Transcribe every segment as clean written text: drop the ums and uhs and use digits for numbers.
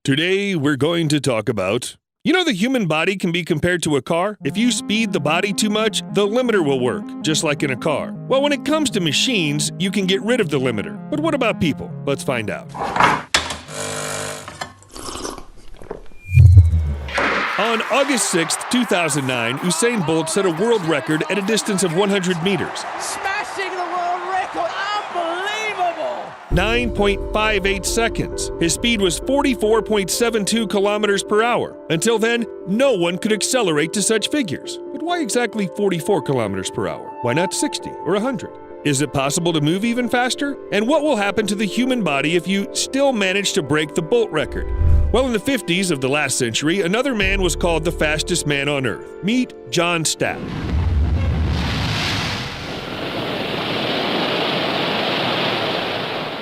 Today, we're going to talk about... You know the human body can be compared to a car? If you speed the body too much, the limiter will work, just like in a car. Well, when it comes to machines, you can get rid of the limiter. But what about people? Let's find out. On August 6, 2009, Usain Bolt set a world record at a distance of 100 meters. Smashing the world record! Unbelievable! 9.58 seconds. His speed was 44.72 kilometers per hour. Until then, no one could accelerate to such figures. But why exactly 44 kilometers per hour? Why not 60 or 100? Is it possible to move even faster? And what will happen to the human body if you still manage to break the Bolt record? Well, in the 50s of the last century, another man was called the fastest man on Earth. Meet John Stapp.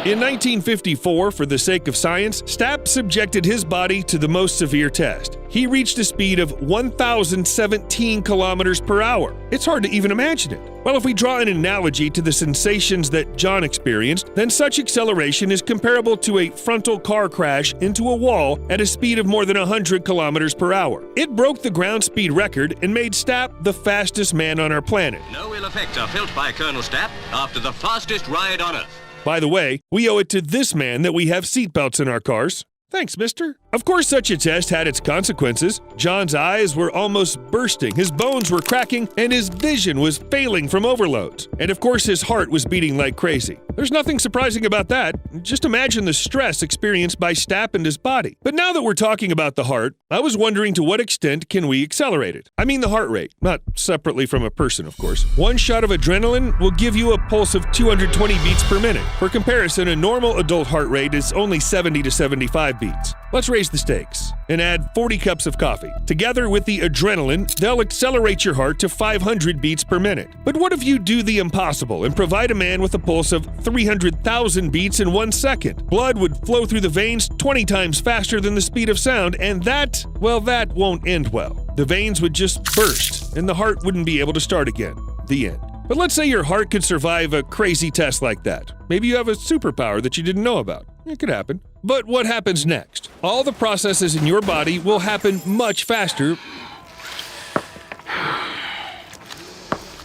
In 1954, for the sake of science, Stapp subjected his body to the most severe test. He reached a speed of 1,017 kilometers per hour. It's hard to even imagine it. Well, if we draw an analogy to the sensations that John experienced, then such acceleration is comparable to a frontal car crash into a wall at a speed of more than 100 kilometers per hour. It broke the ground speed record and made Stapp the fastest man on our planet. No ill effects are felt by Colonel Stapp after the fastest ride on Earth. By the way, we owe it to this man that we have seatbelts in our cars. Thanks, mister. Of course, such a test had its consequences. John's eyes were almost bursting, his bones were cracking, and his vision was failing from overloads. And of course, his heart was beating like crazy. There's nothing surprising about that. Just imagine the stress experienced by Stapp and his body. But now that we're talking about the heart, I was wondering to what extent can we accelerate it? I mean the heart rate, not separately from a person, of course. One shot of adrenaline will give you a pulse of 220 beats per minute. For comparison, a normal adult heart rate is only 70 to 75 beats. Let's raise the stakes and add 40 cups of coffee. Together with the adrenaline, they'll accelerate your heart to 500 beats per minute. But what if you do the impossible and provide a man with a pulse of 300,000 beats in 1 second? Blood would flow through the veins 20 times faster than the speed of sound, and that won't end well. The veins would just burst, and the heart wouldn't be able to start again. The end. But let's say your heart could survive a crazy test like that. Maybe you have a superpower that you didn't know about. It could happen. But what happens next? All the processes in your body will happen much faster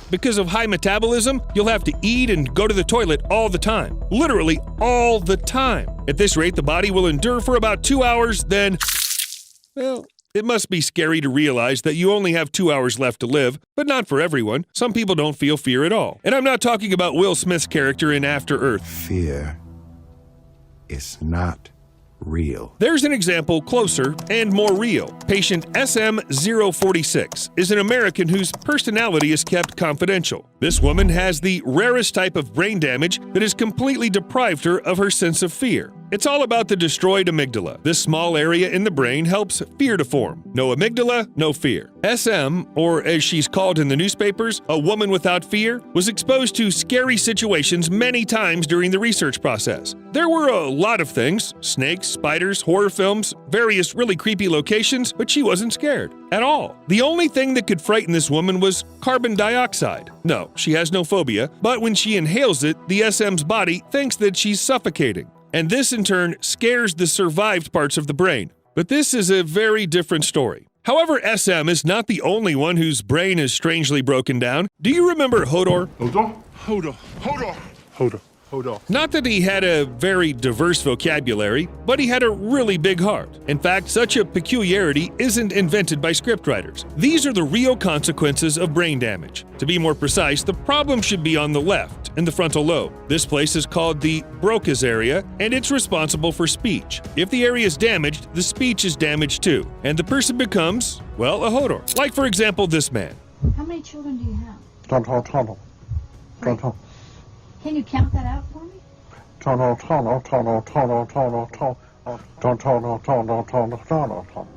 because of high metabolism. You'll have to eat and go to the toilet all the time. Literally all the time. At this rate, the body will endure for about 2 hours, then, well, it must be scary to realize that you only have 2 hours left to live, but not for everyone. Some people don't feel fear at all. And I'm not talking about Will Smith's character in After Earth. Fear is not real. There's an example closer and more real. Patient SM046 is an American whose personality is kept confidential. This woman has the rarest type of brain damage that has completely deprived her of her sense of fear. It's all about the destroyed amygdala. This small area in the brain helps fear to form. No amygdala, no fear. SM, or as she's called in the newspapers, a woman without fear, was exposed to scary situations many times during the research process. There were a lot of things: snakes, spiders, horror films, various really creepy locations, but she wasn't scared at all. The only thing that could frighten this woman was carbon dioxide. No, she has no phobia, but when she inhales it, the SM's body thinks that she's suffocating. And this in turn scares the survived parts of the brain. But this is a very different story. However, SM is not the only one whose brain is strangely broken down. Do you remember Hodor? Hodor. Not that he had a very diverse vocabulary, but he had a really big heart. In fact, such a peculiarity isn't invented by scriptwriters. These are the real consequences of brain damage. To be more precise, the problem should be on the left, in the frontal lobe. This place is called the Broca's area, and it's responsible for speech. If the area is damaged, the speech is damaged too, and the person becomes, well, a Hodor. Like, for example, this man. How many children do you have? Tunnel. Can you count that out for me?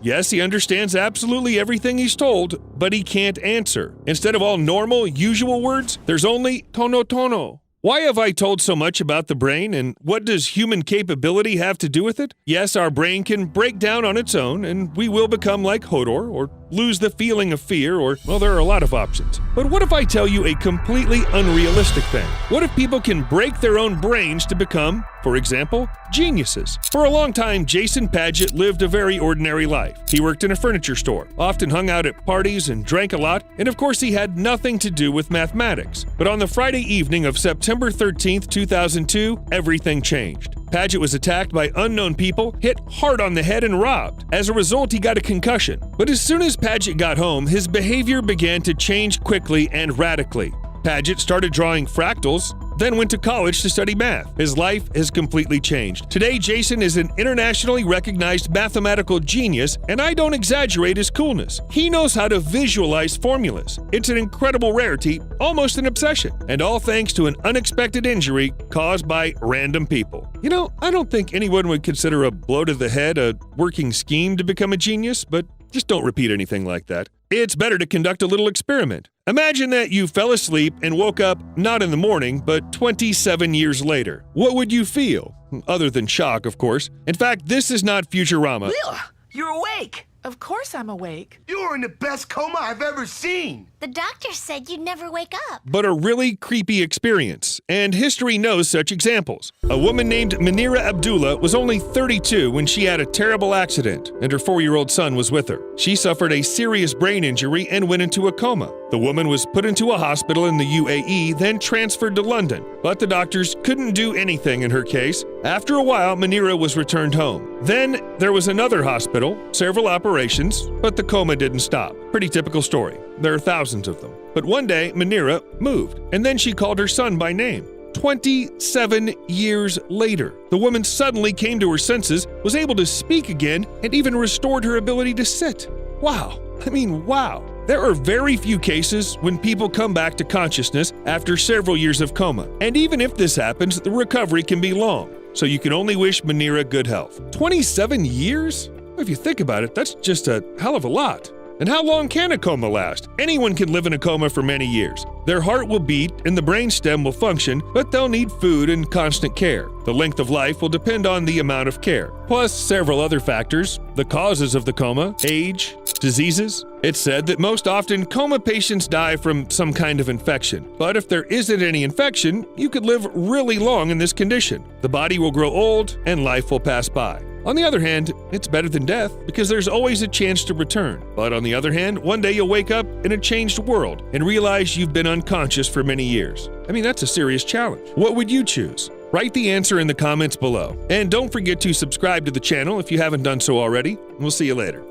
Yes, he understands absolutely everything he's told, but he can't answer. Instead of all normal, usual words, there's only tono. Why have I told so much about the brain, and what does human capability have to do with it? Yes, our brain can break down on its own, and we will become like Hodor, or lose the feeling of fear, or, well, there are a lot of options. But what if I tell you a completely unrealistic thing? What if people can break their own brains to become, for example, geniuses? For a long time, Jason Padgett lived a very ordinary life. He worked in a furniture store, often hung out at parties and drank a lot, and of course he had nothing to do with mathematics. But on the Friday evening of September 13th, 2002, everything changed. Padgett was attacked by unknown people, hit hard on the head, and robbed. As a result, he got a concussion. But as soon as Padgett got home, his behavior began to change quickly and radically. Padgett started drawing fractals, then went to college to study math. His life has completely changed. Today, Jason is an internationally recognized mathematical genius, and I don't exaggerate his coolness. He knows how to visualize formulas. It's an incredible rarity, almost an obsession, and all thanks to an unexpected injury caused by random people. You know, I don't think anyone would consider a blow to the head a working scheme to become a genius, but just don't repeat anything like that. It's better to conduct a little experiment. Imagine that you fell asleep and woke up not in the morning, but 27 years later. What would you feel? Other than shock, of course. In fact, this is not Futurama. Ugh, you're awake. Of course I'm awake. You're in the best coma I've ever seen. The doctor said you'd never wake up. But a really creepy experience, and history knows such examples. A woman named Munira Abdullah was only 32 when she had a terrible accident, and her 4-year-old son was with her. She suffered a serious brain injury and went into a coma. The woman was put into a hospital in the UAE, then transferred to London. But the doctors couldn't do anything in her case. After a while, Munira was returned home. Then there was another hospital, several operations, but the coma didn't stop. Pretty typical story. There are thousands of them. But one day, Munira moved, and then she called her son by name. 27 years later, the woman suddenly came to her senses, was able to speak again, and even restored her ability to sit. Wow. I mean, wow. There are very few cases when people come back to consciousness after several years of coma. And even if this happens, the recovery can be long. So you can only wish Munira good health. 27 years? If you think about it, that's just a hell of a lot. And how long can a coma last? Anyone can live in a coma for many years. Their heart will beat and the brainstem will function, but they'll need food and constant care. The length of life will depend on the amount of care, plus several other factors, the causes of the coma, age, diseases. It's said that most often coma patients die from some kind of infection. But if there isn't any infection, you could live really long in this condition. The body will grow old and life will pass by. On the other hand, it's better than death because there's always a chance to return. But on the other hand, one day you'll wake up in a changed world and realize you've been unconscious for many years. I mean, that's a serious challenge. What would you choose? Write the answer in the comments below. And don't forget to subscribe to the channel if you haven't done so already. We'll see you later.